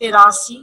83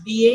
BA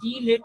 D.Litt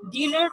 D.Litt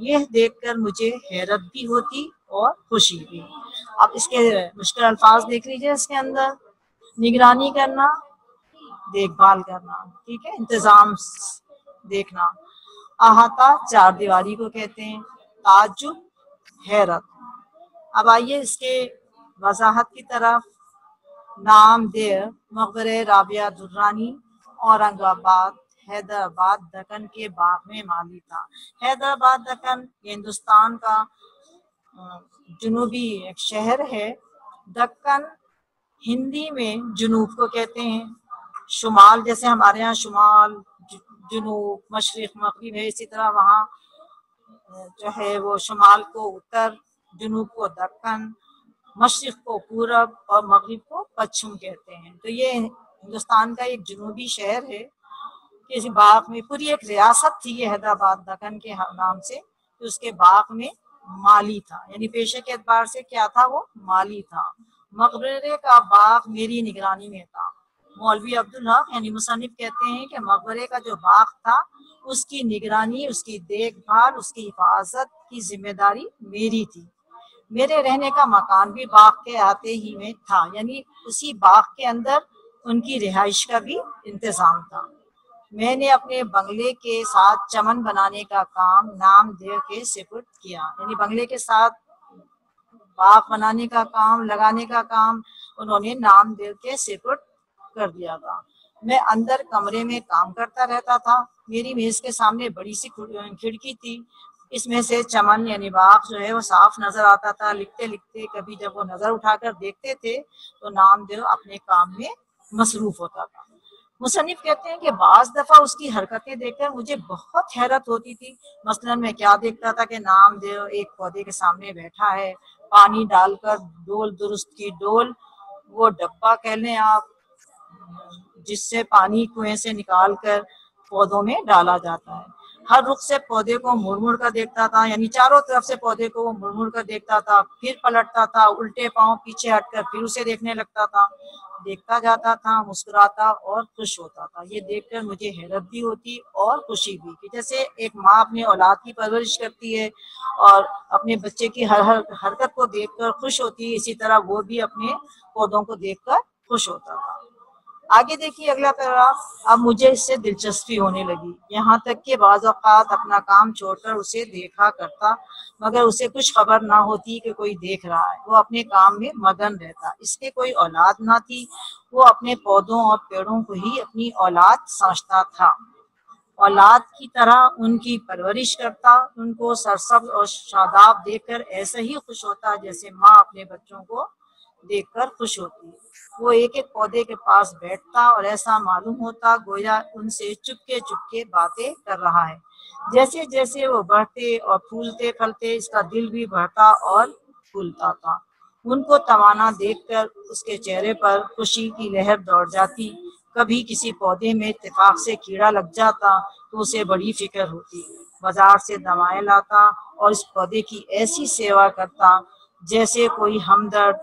یہ دیکھ کر مجھے حیرت بھی ہوتی اور خوشی بھی۔ اب اس کے مشکل الفاظ دیکھ لیجیے اس کے اندر، نگرانی کرنا، دیکھ بھال کرنا، ٹھیک ہے، انتظام دیکھنا۔ احاطہ چار دیواری کو کہتے ہیں، تعجب حیرت۔ اب آئیے اس کے وضاحت کی طرف۔ نام دیر مقبرہ رابعہ درانی، اورنگ آباد، حیدرآباد دکن کے باغ میں مالی تھا۔ حیدرآباد دکن یہ ہندوستان کا جنوبی ایک شہر ہے۔ دکن ہندی میں جنوب کو کہتے ہیں۔ شمال جیسے ہمارے یہاں شمال، جنوب، مشرق، مغرب ہے، اسی طرح وہاں جو ہے وہ شمال کو اتر، جنوب کو دکن، مشرق کو پورب اور مغرب کو پچھم کہتے ہیں۔ تو یہ ہندوستان کا ایک جنوبی شہر ہے۔ اس باغ میں پوری ایک ریاست تھی یہ حیدرآباد دکن کے نام سے، تو اس کے باغ میں مالی تھا، یعنی پیشے کے اعتبار سے کیا تھا، وہ مالی تھا۔ مقبرے کا باغ میری نگرانی میں تھا۔ مولوی عبدالحق یعنی مصنف کہتے ہیں کہ مقبرے کا جو باغ تھا اس کی نگرانی، اس کی دیکھ بھال، اس کی حفاظت کی ذمہ داری میری تھی۔ میرے رہنے کا مکان بھی باغ کے احاطے ہی میں تھا، یعنی اسی باغ کے اندر ان کی رہائش کا بھی انتظام تھا۔ میں نے اپنے بنگلے کے ساتھ چمن بنانے کا کام نام دیر کے سپرد کیا، یعنی بنگلے کے ساتھ باغ بنانے کا کام، لگانے کا کام انہوں نے نام دیر کے سپرد کر دیا تھا۔ میں اندر کمرے میں کام کرتا رہتا تھا۔ میری میز کے سامنے بڑی سی کھڑکی تھی، اس میں سے چمن یعنی باغ جو ہے وہ صاف نظر آتا تھا۔ لکھتے لکھتے کبھی جب وہ نظر اٹھا کر دیکھتے تھے تو نام دیر اپنے کام میں مصروف ہوتا تھا۔ مصنف کہتے ہیں کہ بعض دفعہ اس کی حرکتیں دیکھ کر مجھے بہت حیرت ہوتی تھی۔ مثلاً میں کیا دیکھتا تھا کہ نام دیر ایک پودے کے سامنے بیٹھا ہے، پانی ڈال کر ڈول درست کی ڈول، وہ ڈبہ کہہ لیں آپ جس سے پانی کنویں سے نکال کر پودوں میں ڈالا جاتا ہے، ہر رخ سے پودے کو مڑ مڑ کر دیکھتا تھا، یعنی چاروں طرف سے پودے کو وہ مڑ مڑ کر دیکھتا تھا، پھر پلٹتا تھا، الٹے پاؤں پیچھے ہٹ کر پھر اسے دیکھنے لگتا تھا، دیکھتا جاتا تھا، مسکراتا اور خوش ہوتا تھا۔ یہ دیکھ کر مجھے حیرت بھی ہوتی اور خوشی بھی، کہ جیسے ایک ماں اپنے اولاد کی پرورش کرتی ہے اور اپنے بچے کی ہر حرکت کو دیکھ کر خوش ہوتی ہے، اسی طرح وہ بھی اپنے پودوں کو دیکھ کر خوش ہوتا تھا۔ آگے دیکھیے اگلا پیراگراف۔ اب مجھے اس سے دلچسپی ہونے لگی، یہاں تک کہ بعض اوقات اپنا کام چھوڑ کر اسے دیکھا کرتا، مگر اسے کچھ خبر نہ ہوتی کہ کوئی دیکھ رہا ہے۔ وہ اپنے کام میں مگن رہتا۔ اس کے کوئی اولاد نہ تھی، وہ اپنے پودوں اور پیڑوں کو ہی اپنی اولاد سمجھتا تھا، اولاد کی طرح ان کی پرورش کرتا، ان کو سرسبز اور شاداب دیکھ کر ایسے ہی خوش ہوتا جیسے ماں اپنے بچوں کو دیکھ کر خوش ہوتی۔ وہ ایک ایک پودے کے پاس بیٹھتا اور ایسا معلوم ہوتا گویا ان سے چپکے باتیں کر رہا ہے۔ جیسے جیسے وہ بڑھتے اور پھولتے پھلتے اس کا دل بھی بڑھتا اور پھولتا تھا۔ ان کو توانا دیکھ کر اس کے چہرے پر خوشی کی لہر دوڑ جاتی۔ کبھی کسی پودے میں اتفاق سے کیڑا لگ جاتا تو اسے بڑی فکر ہوتی، بازار سے دوائیں لاتا اور اس پودے کی ایسی سیوا کرتا جیسے کوئی ہمدرد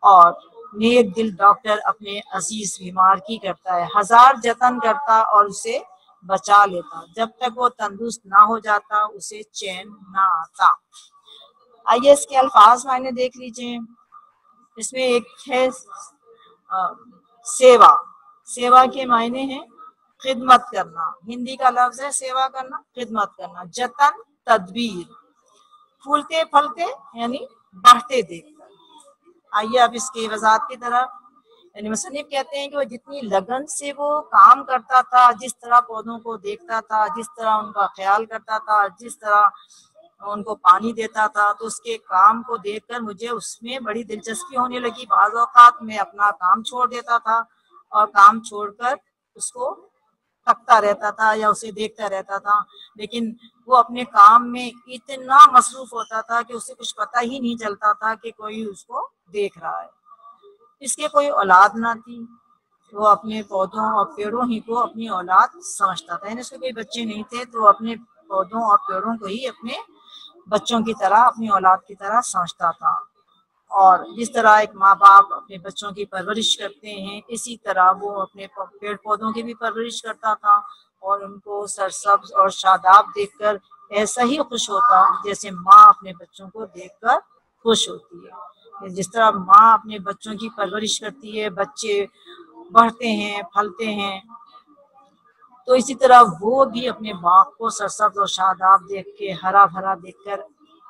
اور نیک دل ڈاکٹر اپنے عزیز بیمار کی کرتا ہے۔ ہزار جتن کرتا اور اسے بچا لیتا، جب تک وہ تندرست نہ ہو جاتا اسے چین نہ آتا۔ آئیے اس کے الفاظ معنی دیکھ لیجئے۔ اس میں ایک ہے سیوا۔ سیوا کے معنی ہیں خدمت کرنا، ہندی کا لفظ ہے سیوا کرنا، خدمت کرنا۔ جتن تدبیر، پھولتے پھلتے یعنی بڑھتے دیکھ کر۔ آئیے اب اس کی وضاحت کی طرف۔ یعنی مصنف کہتے ہیں کہ وہ جتنی لگن سے وہ کام کرتا تھا، جس طرح پودوں کو دیکھتا تھا، جس طرح ان کا خیال کرتا تھا، جس طرح ان کو پانی دیتا تھا، تو اس کے کام کو دیکھ کر مجھے اس میں بڑی دلچسپی ہونے لگی۔ بعض اوقات میں اپنا کام چھوڑ دیتا تھا اور کام چھوڑ کر اس کو تکتا رہتا تھا یا اسے دیکھتا رہتا تھا، لیکن وہ اپنے کام میں اتنا مصروف ہوتا تھا کہ اسے کچھ پتہ ہی نہیں چلتا تھا کہ کوئی اس کو دیکھ رہا ہے۔ اس کے کوئی اولاد نہ تھی، وہ اپنے پودوں اور پیڑوں ہی کو اپنی اولاد سمجھتا تھا، یعنی اس کے کوئی بچے نہیں تھے تو وہ اپنے پودوں اور پیڑوں کو ہی اپنے بچوں کی طرح، اپنی اولاد کی طرح سمجھتا تھا۔ اور جس طرح ایک ماں باپ اپنے بچوں کی پرورش کرتے ہیں، اسی طرح وہ اپنے پیڑ پودوں کی بھی پرورش کرتا تھا اور ان کو سرسبز اور شاداب دیکھ کر ایسا ہی خوش ہوتا جیسے ماں اپنے بچوں کو دیکھ کر خوش ہوتی ہے۔ جس طرح ماں اپنے بچوں کی پرورش کرتی ہے، بچے بڑھتے ہیں پھلتے ہیں، تو اسی طرح وہ بھی اپنے باغ کو سرسبز و شاداب دیکھ کے، ہرا بھرا دیکھ کر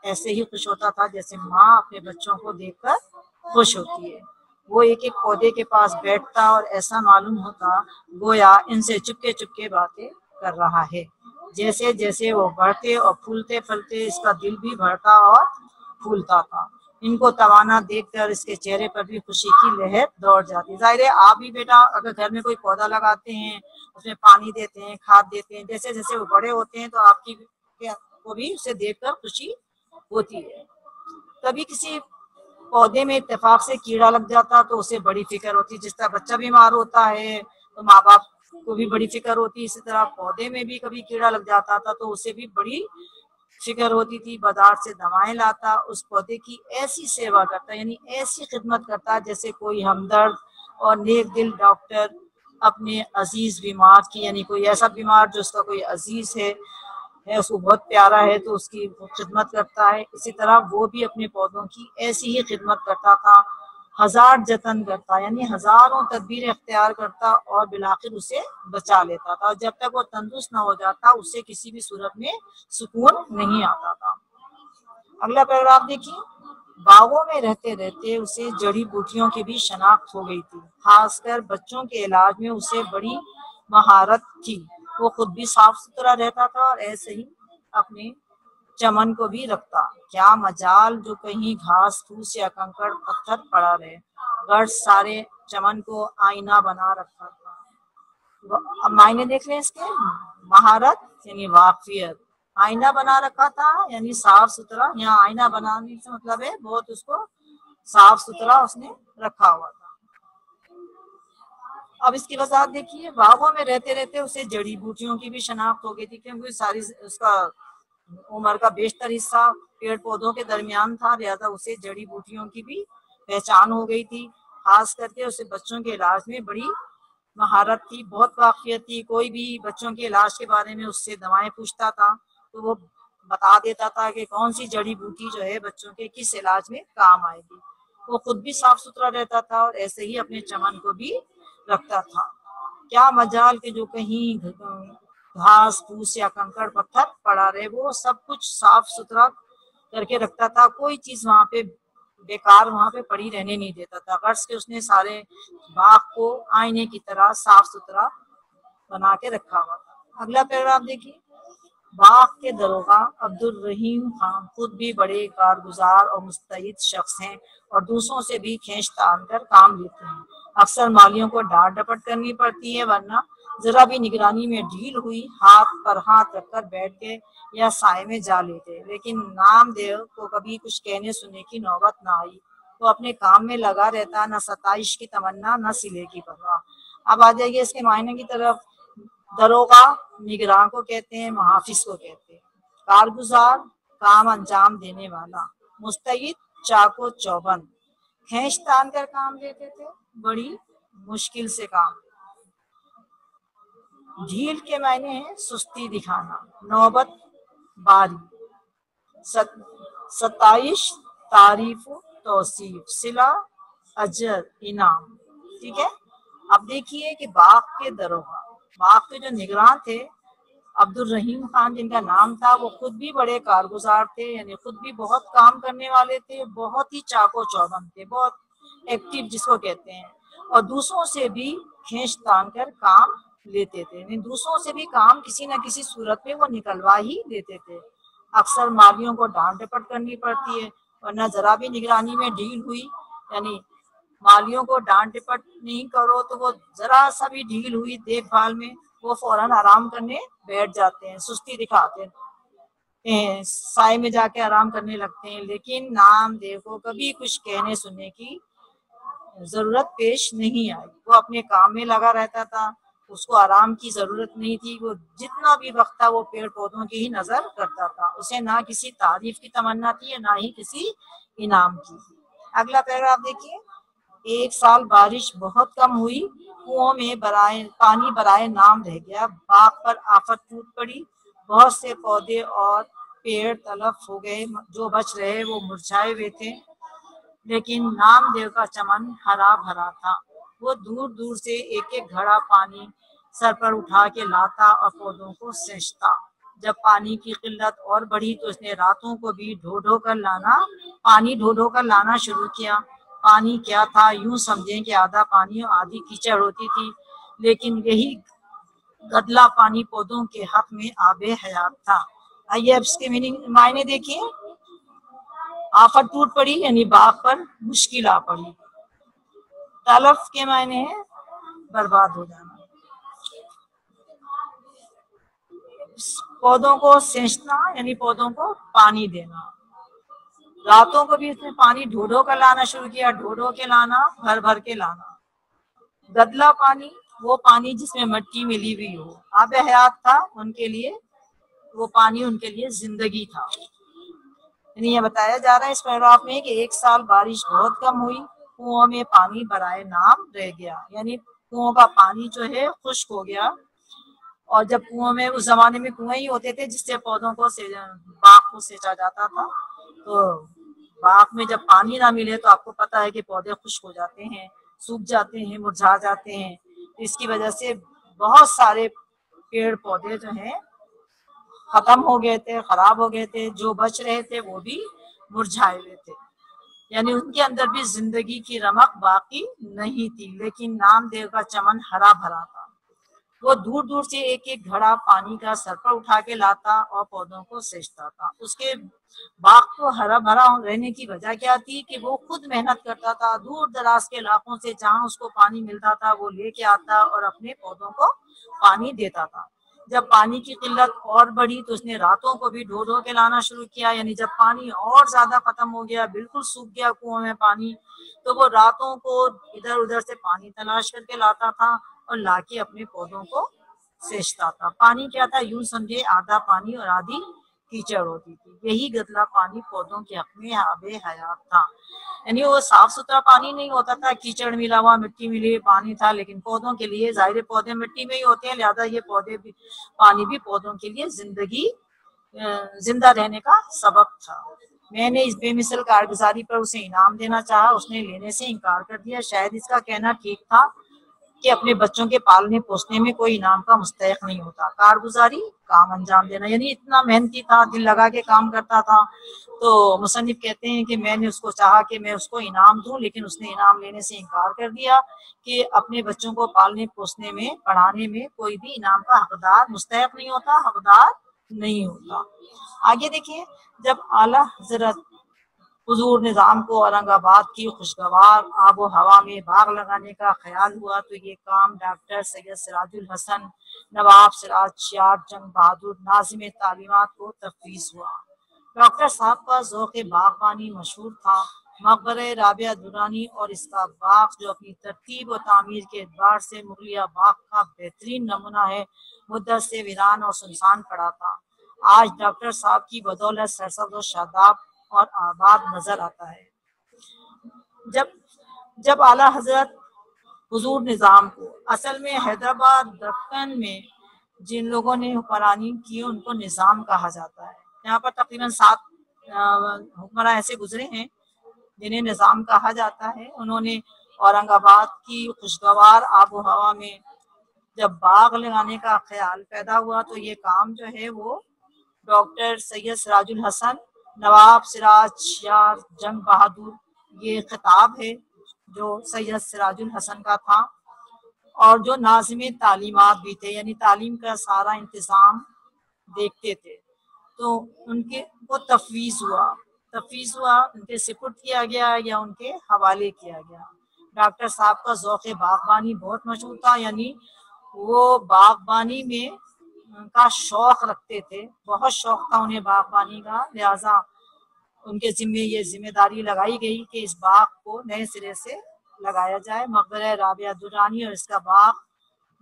ایسے ہی خوش ہوتا تھا جیسے ماں اپنے بچوں کو دیکھ کر خوش ہوتی ہے۔ وہ ایک ایک پودے کے پاس بیٹھتا اور ایسا معلوم ہوتا گویا ان سے چپکے چپکے باتیں کر رہا ہے۔ جیسے جیسے وہ بڑھتے اور پھولتے پھلتے اس کا دل بھی بڑھتا اور پھولتا تھا۔ ان کو توانا دیکھ کر اس کے چہرے پر بھی خوشی کی لہر دوڑ جاتی۔ ظاہر ہے آپ بھی بیٹا اگر گھر میں کوئی پودا لگاتے ہیں، اس میں پانی دیتے ہیں، کھاد دیتے ہیں، جیسے جیسے وہ بڑے ہوتے ہیں تو آپ کی کو بھی اسے دیکھ کر خوشی ہوتی ہے۔ کبھی کسی پودے میں اتفاق سے کیڑا لگ جاتا تو اسے بڑی فکر ہوتی، جس طرح بچہ بیمار ہوتا ہے تو ماں باپ کو بھی بڑی فکر ہوتی، اسی طرح پودے میں بھی کبھی کیڑا لگ جاتا تھا تو اسے بھی بڑی فکر ہوتی تھی۔ بازار سے دوائیں لاتا، اس پودے کی ایسی سیوا کرتا، یعنی ایسی خدمت کرتا جیسے کوئی ہمدرد اور نیک دل ڈاکٹر اپنے عزیز بیمار کی، یعنی کوئی ایسا بیمار جو اس کا کوئی عزیز ہے اس کو بہت پیارا ہے تو اس کی خدمت کرتا ہے، اسی طرح وہ بھی اپنے پودوں کی ایسی ہی خدمت کرتا تھا۔ ہزار جتن کرتا، یعنی ہزاروں تدبیر اختیار کرتا اور بالآخر اسے بچا لیتا تھا، اور جب تک وہ تندرست نہ ہو جاتا اسے کسی بھی صورت میں سکون نہیں آتا تھا۔ اگلا پیراگراف دیکھیے۔ باغوں میں رہتے رہتے اسے جڑی بوٹیوں کی بھی شناخت ہو گئی تھی، خاص کر بچوں کے علاج میں اسے بڑی مہارت تھی۔ وہ خود بھی صاف ستھرا رہتا تھا اور ایسے ہی اپنے چمن کو بھی رکھتا۔ کیا مجال جو کہیں گھاس پھوس یا کنکڑ پتھر پڑا رہے، غرض سارے چمن کو آئینہ بنا رکھا تھا۔ اب معنی دیکھ لیں اس کے، مہارت یعنی واقفیت، آئینہ بنا رکھا تھا یعنی صاف ستھرا، یہاں آئینہ بنانے سے مطلب ہے بہت اس کو صاف ستھرا اس نے رکھا ہوا تھا۔ اب اس کی وضاحت دیکھیے۔ باغوں میں رہتے رہتے اسے جڑی بوٹیوں کی بھی شناخت ہو گئی تھی، کیونکہ ساری اس کا عمر کا بیشتر حصہ پیڑ پودوں کے درمیان تھا، لہذا اسے جڑی بوٹیوں کی بھی پہچان ہو گئی تھی۔ خاص کر کے اسے بچوں کے علاج میں بڑی مہارت تھی، بہت واقفیت تھی۔ کوئی بھی بچوں کے علاج کے بارے میں اس سے دوائیں پوچھتا تھا تو وہ بتا دیتا تھا کہ کون سی جڑی بوٹی جو ہے بچوں کے کس علاج میں کام آئے گی۔ وہ خود بھی صاف ستھرا رہتا تھا اور ایسے ہی اپنے چمن کو بھی رکھتا تھا۔ کیا مجال کہ جو کہیں گھاس پھوس یا کنکڑ پتھر پڑا رہے، وہ سب کچھ صاف ستھرا کر کے رکھتا تھا، کوئی چیز وہاں پہ بیکار وہاں پہ پڑی رہنے نہیں دیتا تھا، غرض کہ اس نے سارے باغ کو آئینے کی طرح صاف ستھرا بنا کے رکھا ہوا تھا۔ اگلا پیراگراف دیکھیے۔ باغ کے دروغہ عبدالرحیم خان خود بھی بڑے کارگزار اور مستعد شخص ہیں اور دوسروں سے بھی کھینچ تان کر کام لیتے ہیں۔ اکثر مالیوں کو ڈانٹ ڈپٹ کرنی پڑتی ہے، ورنہ ذرا بھی نگرانی میں ڈھیل ہوئی ہاتھ پر ہاتھ رکھ کر بیٹھ کے یا سائے میں جا لیتے، لیکن نام دیو کو کبھی کچھ کہنے سننے کی نوبت نہ آئی۔ وہ اپنے کام میں لگا رہتا، نہ ستائش کی تمنا نہ صلے کی پرواہ۔ اب آ جائیے اس کے معنی کی طرف۔ دروغہ نگراں کو کہتے ہیں، محافظ کو کہتے ہیں۔ کارگزار کام انجام دینے والا، مستعد چاق و چوبند، کھینچ تان کر کام لیتے تھے، بڑی مشکل سے کام۔ ڈھیل کے معنی ہیں سستی دکھانا، نوبت باری، ستائش تعریف و توصیف، صلہ اجر انعام۔ ٹھیک ہے۔ اب دیکھیے کہ باغ کے دروغہ، باغ کے جو نگراں تھے عبدالرحیم خان جن کا نام تھا، وہ خود بھی بڑے کارگزار تھے، یعنی خود بھی بہت کام کرنے والے تھے، بہت ہی چاق و چوبند تھے، بہت ایکٹیو جس کو کہتے ہیں، اور دوسروں سے بھی کھینچ تان کر کام لیتے تھے، یعنی دوسروں سے بھی کام کسی نہ کسی صورت میں وہ نکلوا ہی دیتے تھے۔ اکثر مالیوں کو ڈانٹ ڈپٹ کرنی پڑتی ہے، ورنہ ذرا بھی نگرانی میں ڈھیل ہوئی، یعنی مالیوں کو ڈانٹ ڈپٹ نہیں کرو تو وہ ذرا سا بھی ڈھیل ہوئی دیکھ بھال میں وہ فوراً آرام کرنے بیٹھ جاتے ہیں، سستی دکھاتے ہیں، سائے میں جا کے آرام کرنے لگتے ہیں، لیکن نام دیو کو کبھی کچھ کہنے سننے کی ضرورت پیش نہیں آئی۔ وہ اپنے کام میں لگا رہتا تھا، اس کو آرام کی ضرورت نہیں تھی، وہ جتنا بھی وقت تھا وہ پیڑ پودوں کی ہی نظر کرتا تھا، اسے نہ کسی تعریف کی تمنا تھی نہ ہی کسی انعام کی۔ اگلا پیراگراف دیکھیے۔ ایک سال بارش بہت کم ہوئی، کنوؤں میں پانی برائے نام رہ گیا، باغ پر آفت ٹوٹ پڑی، بہت سے پودے اور پیڑ تلف ہو گئے، جو بچ رہے وہ مرجھائے ہوئے تھے، لیکن نام دیو کا چمن ہرا بھرا تھا۔ وہ دور دور سے ایک ایک گھڑا پانی سر پر اٹھا کے لاتا اور پودوں کو سینچتا۔ جب پانی کی قلت اور بڑھی تو اس نے راتوں کو بھی پانی ڈھو ڈھو کر لانا شروع کیا۔ پانی کیا تھا؟ یوں سمجھیں کہ آدھا پانی اور آدھی کیچڑ ہوتی تھی، لیکن یہی گدلا پانی پودوں کے حق میں آب حیات تھا۔ آئیے اب اس کے معنی دیکھیے۔ آفت ٹوٹ پڑی یعنی باغ پر مشکل آ پڑی۔ تلف کے معنی ہے برباد ہو جانا۔ پودوں کو سینچنا یعنی پودوں کو پانی دینا۔ راتوں کو بھی اس نے پانی ڈھو ڈھو کر لانا شروع کیا، ڈھو ڈھو کے لانا، بھر بھر کے لانا۔ گدلا پانی وہ پانی جس میں مٹی ملی ہوئی ہو، آب حیات تھا ان کے لیے، وہ پانی ان کے لیے زندگی تھا۔ یعنی یہ بتایا جا رہا ہے اس پیراگراف میں کہ ایک سال بارش بہت کم ہوئی، کنووں میں پانی برائے نام رہ گیا، یعنی کنووں کا پانی جو ہے خشک ہو گیا۔ اور جب کنووں میں اس زمانے میں کنویں ہی ہوتے تھے جس سے پودوں کو باغ کو سینچا جاتا تھا، تو باغ میں جب پانی نہ ملے تو آپ کو پتا ہے کہ پودے خشک ہو جاتے ہیں، سوکھ جاتے ہیں، مرجھا جاتے ہیں۔ اس کی وجہ سے بہت سارے پیڑ پودے جو ہیں ختم ہو گئے تھے، خراب ہو گئے تھے، جو بچ رہے تھے وہ بھی مرجھائے ہوئے تھے، یعنی ان کے اندر بھی زندگی کی رمق باقی نہیں تھی، لیکن نام دیو کا چمن ہرا بھرا تھا۔ وہ دور دور سے ایک ایک گھڑا پانی کا سر پر اٹھا کے لاتا اور پودوں کو سینچتا تھا۔ اس کے باغ کو ہرا بھرا رہنے کی وجہ کیا تھی کہ وہ خود محنت کرتا تھا، دور دراز کے علاقوں سے جہاں اس کو پانی ملتا تھا وہ لے کے آتا اور اپنے پودوں کو پانی دیتا تھا۔ جب پانی کی قلت اور بڑھی تو اس نے راتوں کو بھی ڈھو ڈھو کے لانا شروع کیا، یعنی جب پانی اور زیادہ ختم ہو گیا، بالکل سوکھ گیا کنووں میں پانی، تو وہ راتوں کو ادھر ادھر سے پانی تلاش کر کے لاتا تھا اور لا کے اپنے پودوں کو سینچتا تھا۔ پانی کیا تھا؟ یوں سمجھے آدھا پانی اور آدھی کیچڑ ہوتی تھی، یہی گدلا پانی پودوں کے حق میں آب حیات تھا۔ یعنی وہ صاف ستھرا پانی نہیں ہوتا تھا، کیچڑ ملا ہوا، مٹی ملی ہوئی پانی تھا، لیکن پودوں کے لیے ظاہر پودے مٹی میں ہی ہوتے ہیں، لہٰذا یہ پودے بھی پانی بھی پودوں کے لیے زندہ رہنے کا سبب تھا۔ میں نے اس بے مثل کارگزاری پر اسے انعام دینا چاہا، اس نے لینے سے انکار کر دیا۔ شاید اس کا کہنا ٹھیک تھا کہ اپنے بچوں کے پالنے پوسنے میں کوئی انعام کا مستحق نہیں ہوتا، کارگزاری کام انجام دینا، یعنی اتنا محنتی تھا، دل لگا کے کام کرتا تھا۔ تو مصنف کہتے ہیں کہ میں نے اس کو چاہا کہ میں اس کو انعام دوں، لیکن اس نے انعام لینے سے انکار کر دیا کہ اپنے بچوں کو پالنے پوسنے میں، پڑھانے میں کوئی بھی انعام کا حقدار مستحق نہیں ہوتا، حقدار نہیں ہوتا۔ آگے دیکھیے، جب اعلیٰ حضرت حضور نظام کو اورنگ آباد کی خوشگوار آب و ہوا میں باغ لگانے کا خیال ہوا تو یہ کام ڈاکٹر سید سراج الحسن، نواب سراج یار جنگ بہادر ناظم تعلیمات کو تفویض ہوا۔ ڈاکٹر صاحب کا ذوق باغبانی مشہور تھا۔ مقبرہ رابعہ درانی اور اس کا باغ جو اپنی ترتیب و تعمیر کے اعتبار سے مغلیہ باغ کا بہترین نمونہ ہے، مدت سے ویران اور سنسان پڑا تھا۔ آج ڈاکٹر صاحب کی بدولت سرسبز و شاداب اور آباد نظر آتا ہے۔ جب اعلیٰ حضرت حضور نظام کو، اصل میں حیدرآباد دکن میں جن لوگوں نے حکمرانی کی ان کو نظام کہا جاتا ہے۔ یہاں پر تقریباً 7 حکمراں ایسے گزرے ہیں جنہیں نظام کہا جاتا ہے۔ انہوں نے اورنگ آباد کی خوشگوار آب و ہوا میں جب باغ لگانے کا خیال پیدا ہوا تو یہ کام جو ہے وہ ڈاکٹر سید سراج الحسن، نواب سراج یار جنگ بہادر، یہ خطاب ہے جو سید سراج الحسن کا تھا، اور جو ناظم تعلیمات بھی تھے، یعنی تعلیم کا سارا انتظام دیکھتے تھے، تو ان کے وہ تفویض ہوا، ان کے سپرد کیا گیا یا ان کے حوالے کیا گیا۔ ڈاکٹر صاحب کا ذوق باغبانی بہت مشہور تھا، یعنی وہ باغبانی میں کا شوق رکھتے تھے، بہت شوق تھا انہیں باغبانی کا، لہٰذا ان کے ذمہ یہ ذمہ داری لگائی گئی کہ اس باغ کو نئے سرے سے لگایا جائے۔ مقبرہ رابعہ درانی اور اس کا باغ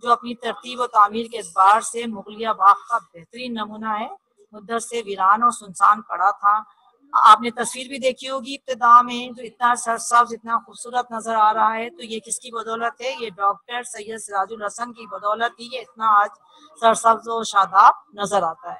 جو اپنی ترتیب و تعمیر کے اعتبار سے مغلیہ باغ کا بہترین نمونہ ہے، مدت سے ویران اور سنسان پڑا تھا۔ آپ نے تصویر بھی دیکھی ہوگی ابتدا میں، جو اتنا سرسبز، اتنا خوبصورت نظر آ رہا ہے، تو یہ کس کی بدولت ہے؟ یہ ڈاکٹر سید سراج الحسن کی بدولت ہی یہ اتنا آج سرسبز و شاداب نظر آتا ہے۔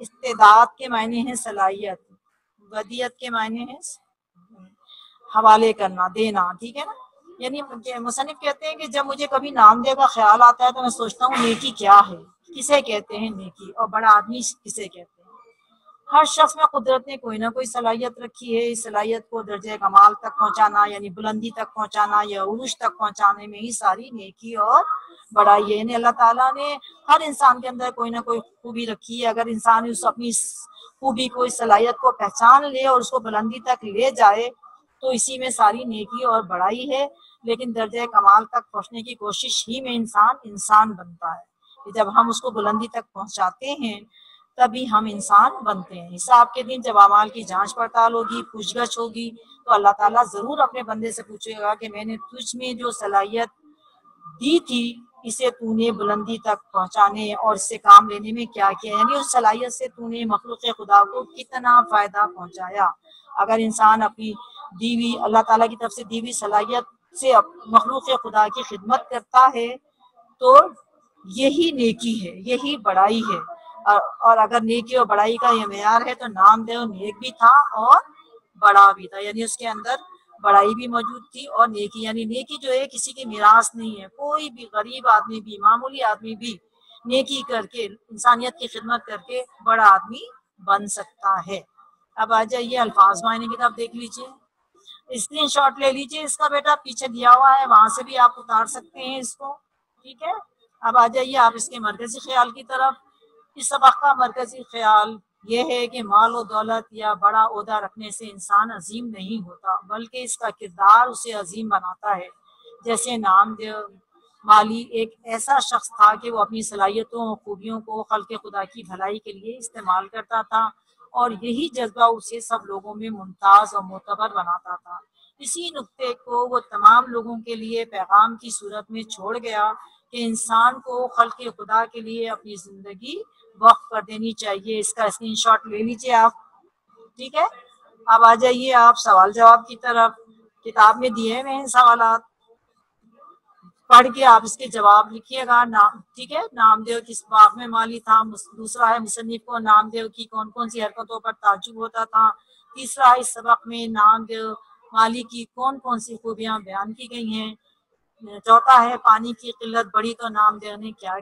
استعداد کے معنی ہے صلاحیت، ودیت کے معنی ہے حوالے کرنا، دینا، ٹھیک ہے نا. یعنی مصنف کہتے ہیں کہ جب مجھے کبھی نام دے کا خیال آتا ہے تو میں سوچتا ہوں نیکی کیا ہے، کسے کہتے ہیں نیکی، اور بڑا آدمی کسے کہتے ہیں. ہر شخص میں قدرت نے کوئی نہ کوئی صلاحیت رکھی ہے. اس صلاحیت کو درجہ کمال تک پہنچانا یعنی بلندی تک پہنچانا یا عروج تک پہنچانے میں ہی ساری نیکی اور بڑائی ہے. یعنی اللہ تعالیٰ نے ہر انسان کے اندر کوئی نہ کوئی خوبی رکھی ہے. اگر انسان اس اپنی خوبی کو، اس صلاحیت کو پہچان لے اور اس کو بلندی تک لے جائے تو اسی میں ساری نیکی اور بڑائی ہے. لیکن درجہ کمال تک پہنچنے کی کوشش ہی میں انسان بنتا ہے. جب ہم اس کو بلندی تک پہنچاتے ہیں تبھی ہم انسان بنتے ہیں. حساب کے دن جب اعمال کی جانچ پڑتال ہوگی، پوچھ گچھ ہوگی، تو اللہ تعالیٰ ضرور اپنے بندے سے پوچھے گا کہ میں نے تجھ میں جو صلاحیت دی تھی اسے تو نے بلندی تک پہنچانے اور اس سے کام لینے میں کیا کیا، یعنی اس صلاحیت سے تو نے مخلوق خدا کو کتنا فائدہ پہنچایا. اگر انسان اپنی دیوی اللہ تعالیٰ کی طرف سے دیوی صلاحیت سے مخلوق خدا کی خدمت کرتا ہے تو یہی نیکی ہے، یہی بڑائی ہے. اور اگر نیکی اور بڑائی کا یہ معیار ہے تو نام دیو نیک بھی تھا اور بڑا بھی تھا. یعنی اس کے اندر بڑائی بھی موجود تھی اور نیکی. یعنی نیکی جو ہے کسی کی میراث نہیں ہے. کوئی بھی غریب آدمی بھی، معمولی آدمی بھی نیکی کر کے، انسانیت کی خدمت کر کے بڑا آدمی بن سکتا ہے. اب آ جائیے الفاظ معنی کی طرف دیکھ لیجیے. اسکرین شاٹ لے لیجیے اس کا بیٹا، پیچھے دیا ہوا ہے وہاں سے بھی آپ اتار سکتے ہیں اس کو، ٹھیک ہے. اب آ جائیے آپ اس کے مرکزی خیال کی طرف. اس سبق کا مرکزی خیال یہ ہے کہ مال و دولت یا بڑا عہدہ رکھنے سے انسان عظیم نہیں ہوتا بلکہ اس کا کردار اسے عظیم بناتا ہے. جیسے نامدیو مالی ایک ایسا شخص تھا کہ وہ اپنی صلاحیتوں اور خوبیوں کو خلق خدا کی بھلائی کے لیے استعمال کرتا تھا اور یہی جذبہ اسے سب لوگوں میں ممتاز اور معتبر بناتا تھا. اسی نقطے کو وہ تمام لوگوں کے لیے پیغام کی صورت میں چھوڑ گیا کہ انسان کو خلق خدا کے لیے اپنی زندگی وقف کر دینی چاہیے. اس کا اسکرین شاٹ لے لیجیے آپ، ٹھیک ہے. اب آ جائیے آپ سوال جواب کی طرف. کتاب میں دیے ہوئے ہیں سوالات، پڑھ کے آپ اس کے جواب لکھیے گا. ٹھیک ہے. نامدیو کس باب میں مالی تھا. دوسرا ہے مصنف کو نامدیو کی کون کون سی حرکتوں پر تعجب ہوتا تھا. تیسرا اس سبق میں نامدیو مالی کی کون کون سی خوبیاں بیان کی گئی ہیں. چوتھا ہے پانی کی قلت بڑھی تو نامدیو نے کیا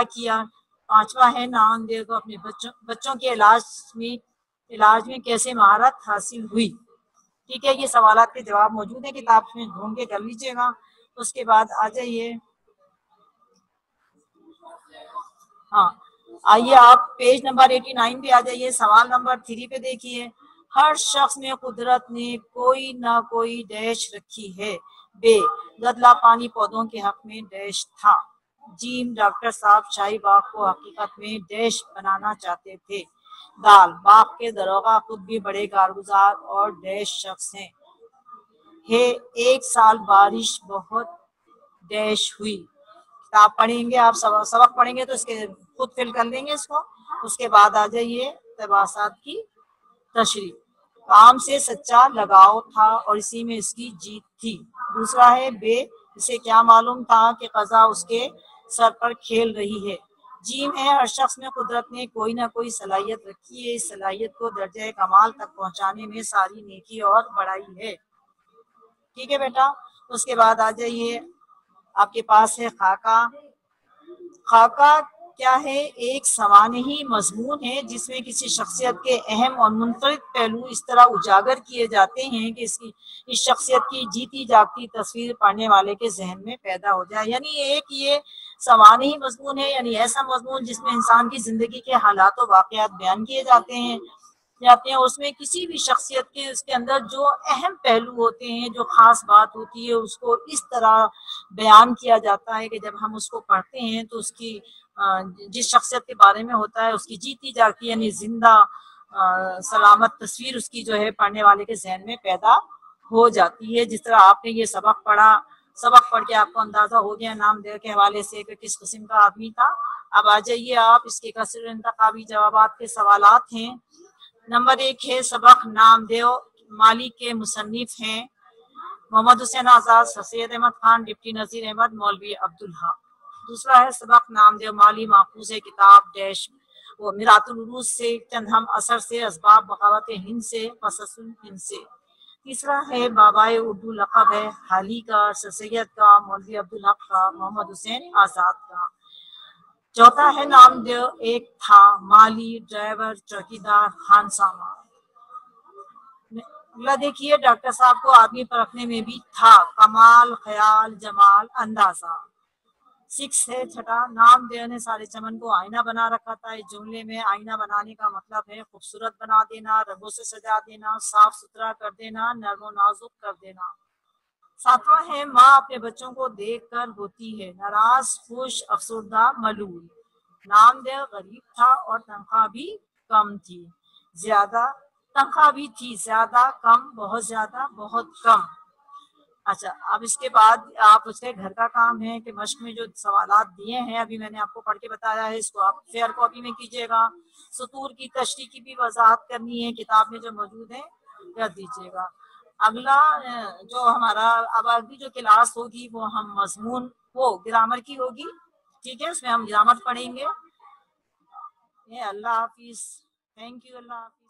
کیا. پانچواں ہے نامدیو کو اپنے بچوں کے علاج میں کیسے مہارت حاصل ہوئی. ٹھیک ہے. یہ سوالات کے جواب موجود ہیں کتاب میں، ڈھونڈ کے کر لیجیے گا. اس کے بعد آ جائیے، ہاں آئیے آپ پیج نمبر 89 پہ آ جائیے. سوال نمبر 3 پہ دیکھیے. ہر شخص میں قدرت نے کوئی نہ کوئی ڈیش رکھی ہے. بے گدلا پانی پودوں کے حق میں ڈیش تھا. جیم ڈاکٹر صاحب شاہی باغ کو حقیقت میں ڈیش بنانا چاہتے تھے. دال باغ کے دروغہ خود بھی بڑے کارگزار اور ڈیش شخص ہیں. ایک سال بارش بہت ڈیش ہوئی. آپ پڑھیں گے، آپ سبق پڑھیں گے تو اس کے خود فل کر لیں گے اس کو. اس کے بعد آ جائیے اقتباسات کی تشریح. کام سے سچا لگاؤ تھا اور اسی میں اس کی جیت تھی. دوسرا ہے بے اسے کیا معلوم تھا کہ قضا اس کے سر پر کھیل رہی ہے. جیم ہے ہر شخص میں قدرت نے کوئی نہ کوئی صلاحیت رکھی ہے. اس صلاحیت کو درجہ کمال تک پہنچانے میں ساری نیکی اور بڑائی ہے. ٹھیک ہے بیٹا. اس کے بعد آ جائیے آپ کے پاس ہے خاکہ. خاکہ کیا ہے؟ ایک سوانحی مضمون ہے جس میں کسی شخصیت کے اہم اور منفرد پہلو اس طرح اجاگر کیے جاتے ہیں کہ اس شخصیت کی جیتی جاگتی تصویر پڑھنے والے کے ذہن میں پیدا ہو جائے. یعنی ایک یہ سوانحی مضمون ہے، یعنی ایسا مضمون جس میں انسان کی زندگی کے حالات و واقعات بیان کیے جاتے ہیں. اس میں کسی بھی شخصیت کے اس کے اندر جو اہم پہلو ہوتے ہیں، جو خاص بات ہوتی ہے، اس کو اس طرح بیان کیا جاتا ہے کہ جب ہم اس کو پڑھتے ہیں تو اس کی جس شخصیت کے بارے میں ہوتا ہے اس کی جیتی جاگتی یعنی زندہ سلامت تصویر اس کی جو ہے پڑھنے والے کے ذہن میں پیدا ہو جاتی ہے. جس طرح آپ نے یہ سبق پڑھا، سبق پڑھ کے آپ کو اندازہ ہو گیا نامدیو کے حوالے سے کہ کس قسم کا آدمی تھا. اب آ جائیے آپ اس کے کثیر انتخابی جوابات کے سوالات ہیں. نمبر 1 ہے سبق نامدیو مالی کے مصنف ہیں محمد حسین آزاد، سید احمد خان، ڈپٹی نذیر احمد، مولوی عبدالحق. دوسرا ہے سبق نامدیو مالی ماخوذ ہے کتاب ڈیش وہ میرات العروج سے، چند ہم اثر سے، اسباب بغاوت ہند سے، قصص ہند سے۔ تیسرا ہے بابائے اردو، لقب ہے حالی کا، سر سید کا، مولوی عبدالحق کا، محمد حسین آزاد کا۔ چوتھا ہے نام دیو، ایک تھا مالی، ڈرائیور، چوکیدار، خانسامہ۔ اگلا دیکھیے، ڈاکٹر صاحب کو آدمی پرکھنے میں بھی تھا کمال، خیال، جمال، اندازہ۔ 6 ہے چھٹا، نام دیو نے سارے چمن کو آئینہ بنا رکھا تھا۔ اس جملے میں آئینہ بنانے کا مطلب ہے خوبصورت بنا دینا، رنگوں سے سجا دینا، صاف ستھرا کر دینا، نرم و نازک کر دینا۔ 7واں ہے ماں اپنے بچوں کو دیکھ کر ہوتی ہے ناراض، خوش، افسردہ، ملول۔ نام دیو غریب تھا اور تنخواہ بھی کم تھی، زیادہ تنخواہ بھی تھی، زیادہ، کم، بہت زیادہ، بہت کم۔ اچھا، اب اس کے بعد آپ اس کے گھر کا کام ہے کہ مشق میں جو سوالات دیے ہیں ابھی میں نے آپ کو پڑھ کے بتایا ہے، اس کو آپ فیئر کاپی میں کیجیے گا۔ سطور کی تشریح کی بھی وضاحت کرنی ہے، کتاب میں جو موجود ہے کر دیجیے گا۔ اگلا جو ہمارا اب اگلی جو کلاس ہوگی وہ ہم مضمون وہ گرامر کی ہوگی، ٹھیک ہے، اس میں ہم گرامر پڑھیں گے۔ اللہ حافظ، تھینک یو، اللہ حافظ۔